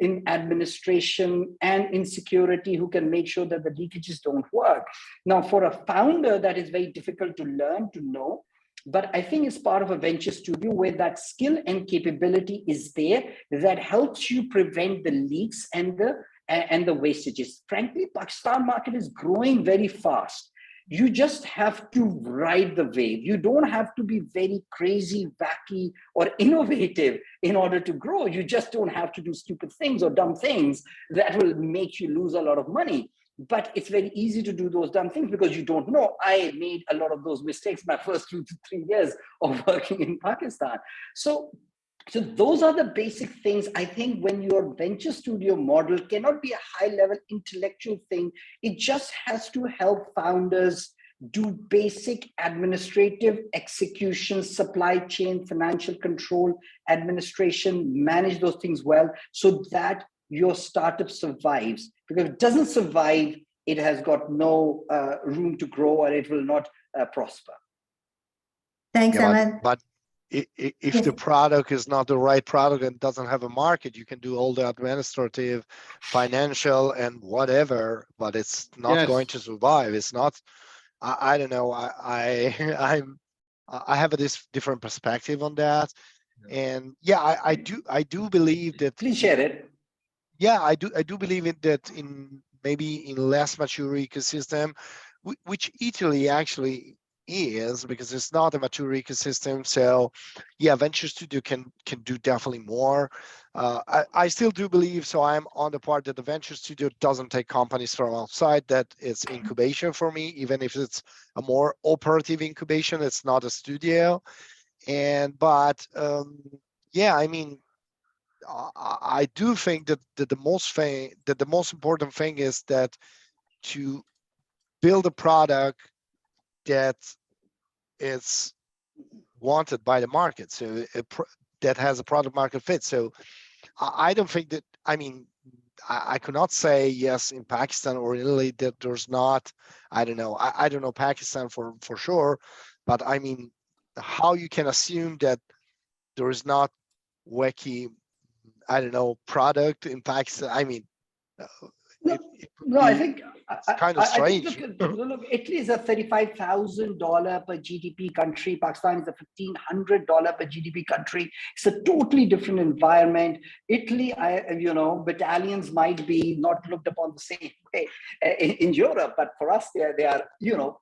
E: in administration and in security who can make sure that the leakages don't work. Now, for a founder, that is very difficult to learn, to know. But I think it's part of a venture studio where that skill and capability is there that helps you prevent the leaks and the wastages. Frankly, Pakistan market is growing very fast. You just have to ride the wave. You don't have to be very crazy, wacky, or innovative in order to grow. You just don't have to do stupid things or dumb things that will make you lose a lot of money. But it's very easy to do those dumb things because you don't know. I made a lot of those mistakes my first 2 to 3 years of working in Pakistan. So those are the basic things. I think when your venture studio model cannot be a high-level intellectual thing, it just has to help founders do basic administrative execution, supply chain, financial control, administration, manage those things well so that your startup survives. Because if it doesn't survive, it has got no room to grow or it will not prosper.
A: Thanks, Ahmed.
D: But if the product is not the right product and doesn't have a market, you can do all the administrative, financial, and whatever, but it's not going to survive. It's not. I don't know. I have a different perspective on that, and yeah, I do believe that.
E: Please share it.
D: Yeah, I do believe it that in maybe in less mature ecosystem, which Italy actually is, because it's not a mature ecosystem. So yeah, venture studio can do definitely more. I still do believe, so I'm on the part that the venture studio doesn't take companies from outside, that it's incubation for me, even if it's a more operative incubation, it's not a studio. But yeah, I mean, I do think that the most important thing is that to build a product that is wanted by the market, so that has a product market fit. So I don't think that, I mean, I could not say yes in Pakistan or Italy that there's not, I don't know, I don't know Pakistan for sure, but I mean, how you can assume that there is not wacky, I don't know, product in Pakistan. I mean,
E: I think
D: it's kind of strange.
E: I think, look, Italy is a $35,000 per GDP country. Pakistan is a $1,500 per GDP country. It's a totally different environment. Italy, battalions might be not looked upon the same way in Europe, but for us, they are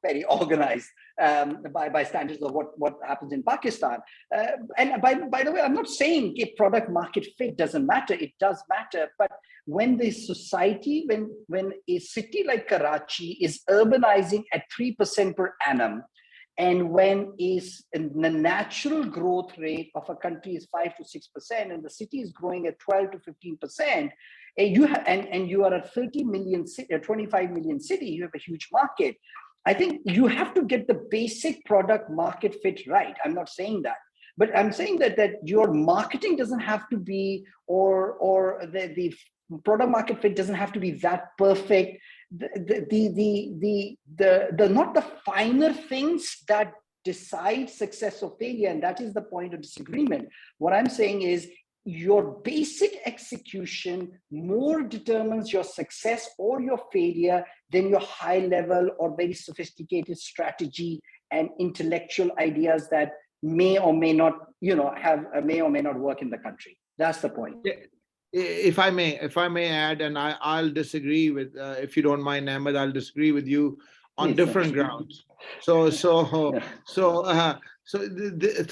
E: very organized by standards of what happens in Pakistan. And by the way, I'm not saying if product market fit doesn't matter. It does matter, but when the society, when a city like Karachi is urbanizing at 3% per annum, and when the natural growth rate of a country is 5 to 6%, and the city is growing at 12 to 15%, and you are a 30 million city, a 25 million city, you have a huge market. I think you have to get the basic product market fit right. I'm not saying that. But I'm saying that your marketing doesn't have to be, or the product market fit doesn't have to be that perfect. The not the finer things that decide success or failure, and that is the point of disagreement. What I'm saying is, your basic execution more determines your success or your failure than your high level or very sophisticated strategy and intellectual ideas that may or may not, may or may not work in the country. That's the point.
C: If I may add, and I'll disagree with, if you don't mind, Ahmed, I'll disagree with you on different grounds. So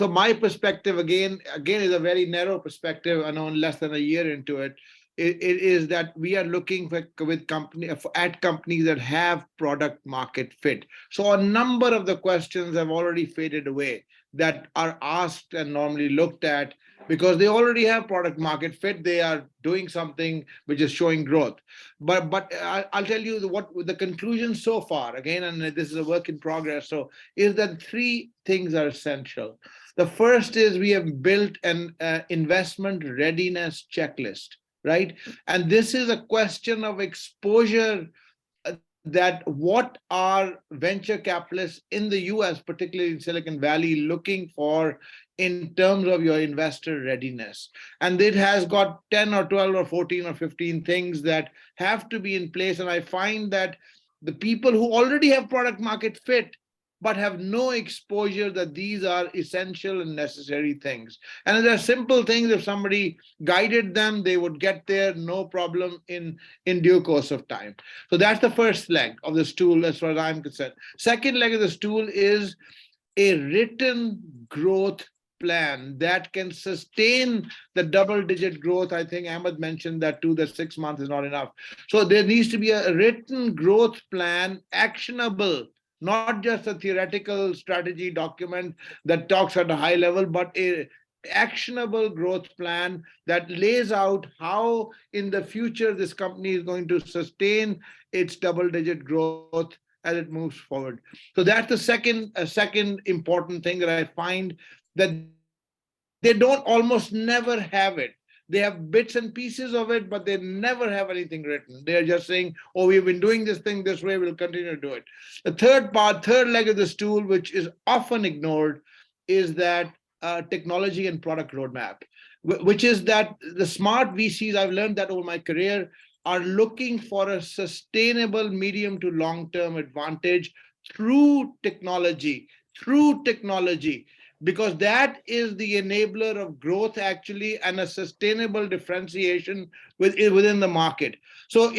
C: my perspective again is a very narrow perspective. I know less than a year into it. It is that we are looking at companies that have product market fit. So a number of the questions have already faded away that are asked and normally looked at, because they already have product market fit. They are doing something which is showing growth. But I'll tell you what the conclusion so far, again, and this is a work in progress, so is that three things are essential. The first is we have built an investment readiness checklist, right? And this is a question of exposure, that what are venture capitalists in the US, particularly in Silicon Valley, looking for in terms of your investor readiness. And it has got 10 or 12 or 14 or 15 things that have to be in place. And I find that the people who already have product market fit but have no exposure, that these are essential and necessary things. And they're simple things. If somebody guided them, they would get there, no problem, in due course of time. So that's the first leg of the stool as far as I'm concerned. Second leg of the stool is a written growth plan that can sustain the double-digit growth. I think Ahmed mentioned that too, that 6 months is not enough. So there needs to be a written growth plan, actionable, not just a theoretical strategy document that talks at a high level, but a actionable growth plan that lays out how in the future this company is going to sustain its double-digit growth as it moves forward. So that's the second important thing that I find, that they don't almost never have it. They have bits and pieces of it, but they never have anything written. They're just saying, oh, we've been doing this thing this way, we'll continue to do it. The third leg of the stool, which is often ignored, is that technology and product roadmap, which is that the smart VCs, I've learned that over my career, are looking for a sustainable medium to long-term advantage through technology, because that is the enabler of growth actually, and a sustainable differentiation within the market. So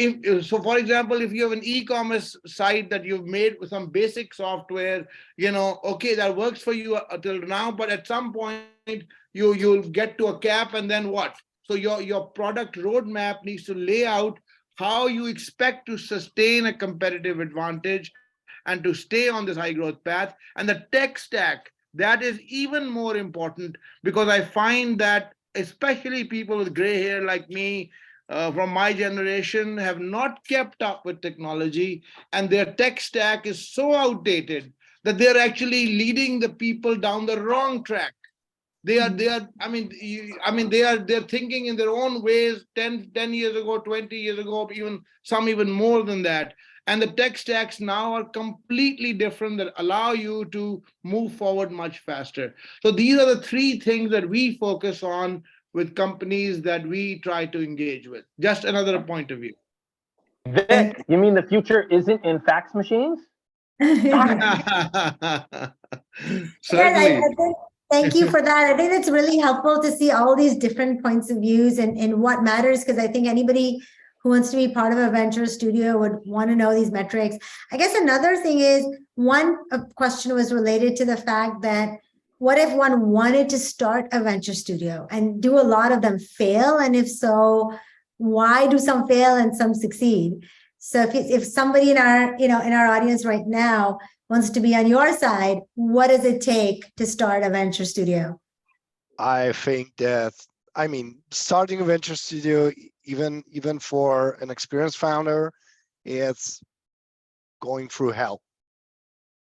C: for example, if you have an e-commerce site that you've made with some basic software, okay, that works for you until now, but at some point you'll get to a cap, and then what? So your product roadmap needs to lay out how you expect to sustain a competitive advantage and to stay on this high growth path. And the tech stack, that is even more important, because I find that especially people with gray hair like me, from my generation, have not kept up with technology, and their tech stack is so outdated that they're actually leading the people down the wrong track. They're thinking in their own ways 10 years ago, 20 years ago, even more than that. And the tech stacks now are completely different, that allow you to move forward much faster. So these are the three things that we focus on with companies that we try to engage with. Just another point of view.
B: Vic, you mean the future isn't in fax machines?
C: Certainly.
A: Thank you for that. I think it's really helpful to see all these different points of views and what matters, because I think anybody who wants to be part of a venture studio would want to know these metrics. I guess another thing is, one question was related to the fact that what if one wanted to start a venture studio, and do a lot of them fail? And if so, why do some fail and some succeed? So if somebody in our audience right now wants to be on your side, what does it take to start a venture studio?
D: I think that, starting a venture studio, even for an experienced founder, it's going through hell.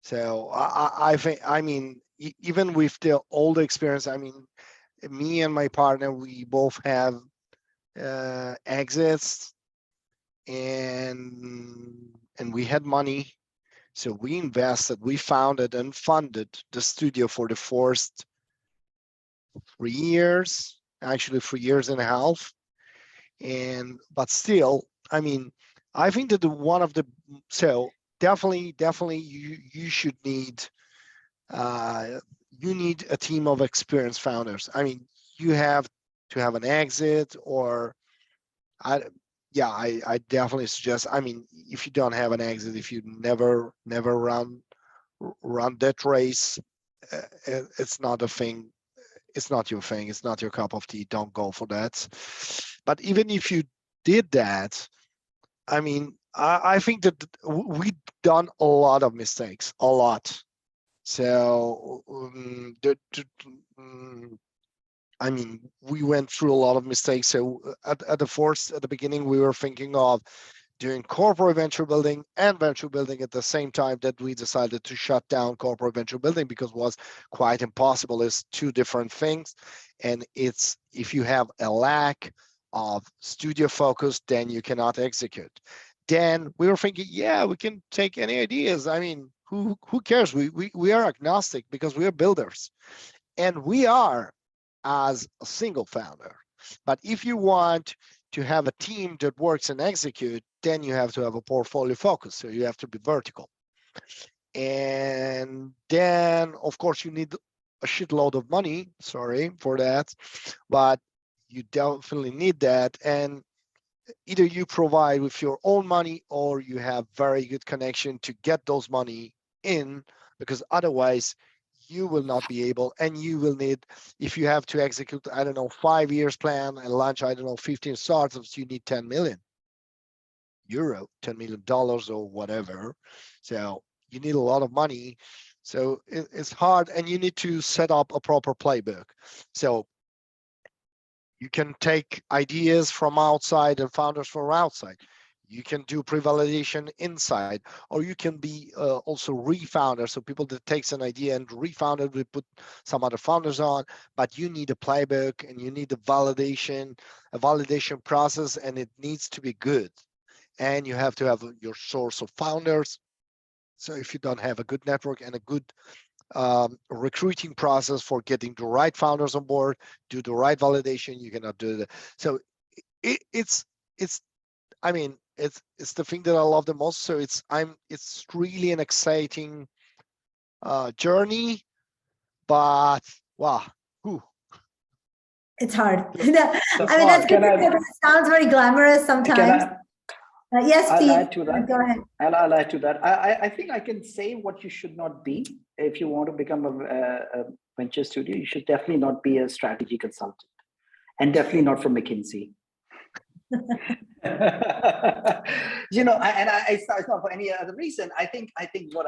D: So I think, even with all the experience, me and my partner, we both have exits, and we had money. So we invested, we founded and funded the studio for the first 3 years. actually 3.5 years. But still, I mean, I think that so definitely you should need, you need a team of experienced founders. I mean, you have to have an exit, or I definitely suggest, I mean, if you don't have an exit, if you never run that race, it's not a thing. It's not your thing. It's not your cup of tea. Don't go for that. But even if you did that, I mean, I think that we've done a lot of mistakes, a lot. So I mean, we went through a lot of mistakes. So at the beginning, we were thinking of doing corporate venture building and venture building at the same time. That we decided to shut down corporate venture building because it was quite impossible. It's two different things. And it's, if you have a lack of studio focus, then you cannot execute. Then we were thinking, yeah, we can take any ideas. I mean, who cares? We are agnostic because we are builders, and we are as a single founder. But if you want to have a team that works and execute, then you have to have a portfolio focus. So you have to be vertical. And then, of course, you need a shitload of money. Sorry for that, but you definitely need that. And either you provide with your own money, or you have very good connection to get those money in, because otherwise you will not be able, and you will need, if you have to execute, I don't know, 5 years plan and launch, I don't know, 15 startups, you need 10 million euro, $10 million or whatever. So you need a lot of money. So it's hard, and you need to set up a proper playbook. So you can take ideas from outside and founders from outside. You can do pre-validation inside, or you can be also refounder. So people that takes an idea and refound it, we put some other founders on, but you need a playbook and you need a validation process, and it needs to be good. And you have to have your source of founders. So if you don't have a good network and a good recruiting process for getting the right founders on board, do the right validation, you cannot do that. So it's I mean, it's the thing that I love the most. So it's really an exciting journey, but wow,
A: It's hard. I mean, that's good. It sounds very glamorous sometimes. Yes,
E: I'll
A: Steve.
E: add to that.
A: Go ahead.
E: I'll add to that. I think I can say what you should not be. If you want to become a venture studio, you should definitely not be a strategy consultant, and definitely not from McKinsey. You know, it's not for any other reason. I think what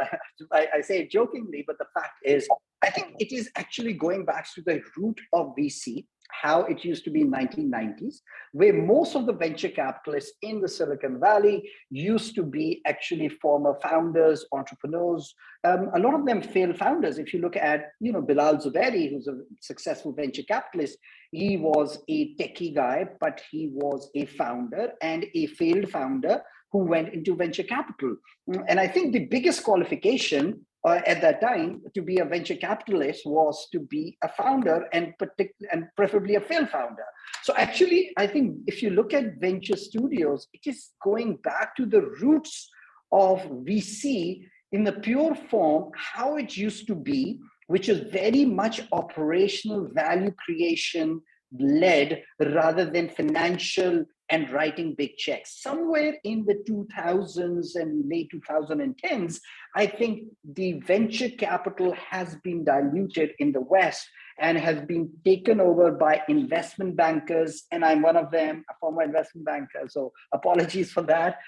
E: I say it jokingly, but the fact is, I think it is actually going back to the root of VC, how it used to be in 1990s, where most of the venture capitalists in the Silicon Valley used to be actually former founders, entrepreneurs. A lot of them failed founders. If you look at, you know, Bilal Zuberi, who's a successful venture capitalist, he was a techie guy, but he was a founder and a failed founder who went into venture capital. And I think the biggest qualification at that time to be a venture capitalist was to be a founder, and preferably a failed founder. So actually, I think if you look at venture studios, it is going back to the roots of VC in the pure form, how it used to be, which is very much operational value creation led rather than financial and writing big checks. Somewhere in the 2000s and late 2010s, I think the venture capital has been diluted in the West and has been taken over by investment bankers. And I'm one of them, a former investment banker, so apologies for that,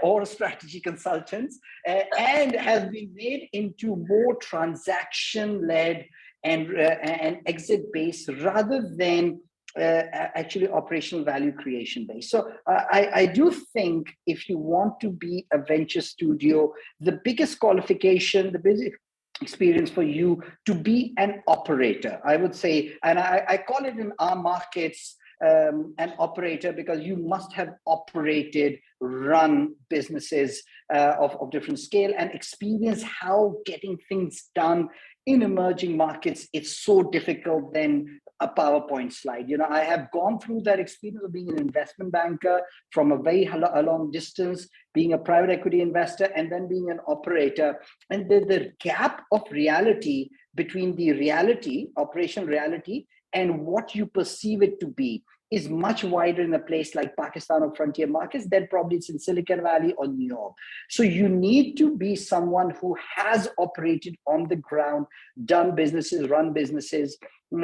E: or strategy consultants, and has been made into more transaction-led and exit-based rather than actually operational value creation based. So I do think if you want to be a venture studio, the biggest qualification, the biggest experience for you to be an operator, I would say, and I call it in our markets an operator, because you must have operated, run businesses of different scale and experience how getting things done in emerging markets, it's so difficult than a PowerPoint slide. You know, I have gone through that experience of being an investment banker from a very long distance, being a private equity investor, and then being an operator. And the gap of reality between the reality, operational reality, and what you perceive it to be is much wider in a place like Pakistan or frontier markets than probably it's in Silicon Valley or New York. So you need to be someone who has operated on the ground, done businesses, run businesses,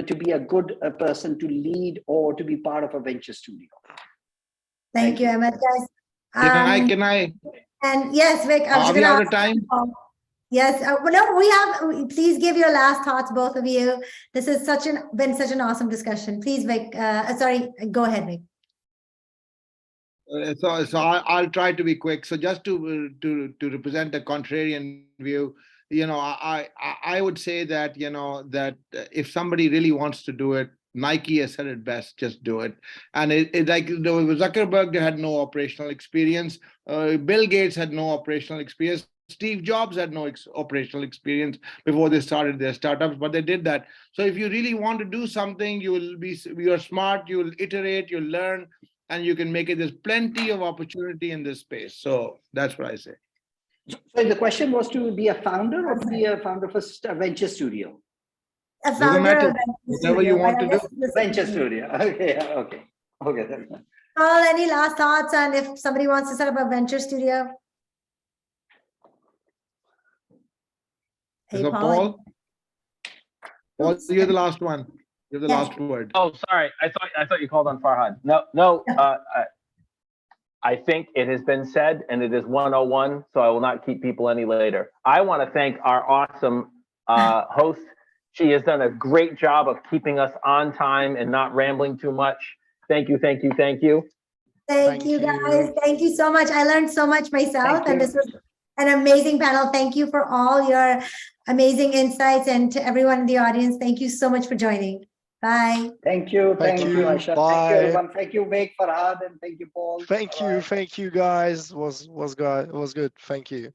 E: to be a good person to lead or to be part of a venture studio.
A: Thank you, Ahmed, guys.
C: Can I?
A: And yes, Vic, I was
C: Are we
A: gonna
C: out of
A: ask
C: time?
A: you- Yes, well, no, please give your last thoughts, both of you. This has been such an awesome discussion. Please, Vic, sorry, go ahead, Vic.
C: So I'll try to be quick. So just to represent a contrarian view, you know, I would say that, you know, that if somebody really wants to do it, Nike has said it best, just do it. And it like Zuckerberg, they had no operational experience. Bill Gates had no operational experience. Steve Jobs had no operational experience before they started their startups, but they did that. So if you really want to do something, you're smart, you'll iterate, you'll learn, and you can make it. There's plenty of opportunity in this space. So that's what I say.
E: So the question was to be a founder or to be a founder of a venture studio?
A: A
C: Doesn't
A: founder
C: matter.
A: of venture
C: Whatever
A: studio,
C: you want
A: but I
C: to do.
A: guess this-
E: Venture studio. Okay. That's fine.
A: Paul, any last thoughts on if somebody wants to set up a venture studio? Hey,
C: So Paul, you're the last one. You're the
A: Yes.
C: last word.
B: Oh, sorry. I thought you called on Farhad. No. I think it has been said, and it is 101, so I will not keep people any later. I want to thank our awesome host. She has done a great job of keeping us on time and not rambling too much. Thank you.
A: Thank you, guys. Thank you so much. I learned so much myself, and this was an amazing panel. Thank you for all your amazing insights, and to everyone in the audience, thank you so much for joining. Bye.
E: Thank you, Aisha.
D: Bye.
E: Thank you, everyone. Thank you, Vic, Farhad, and thank you, Paul.
D: Thank you guys. Was good. Thank you.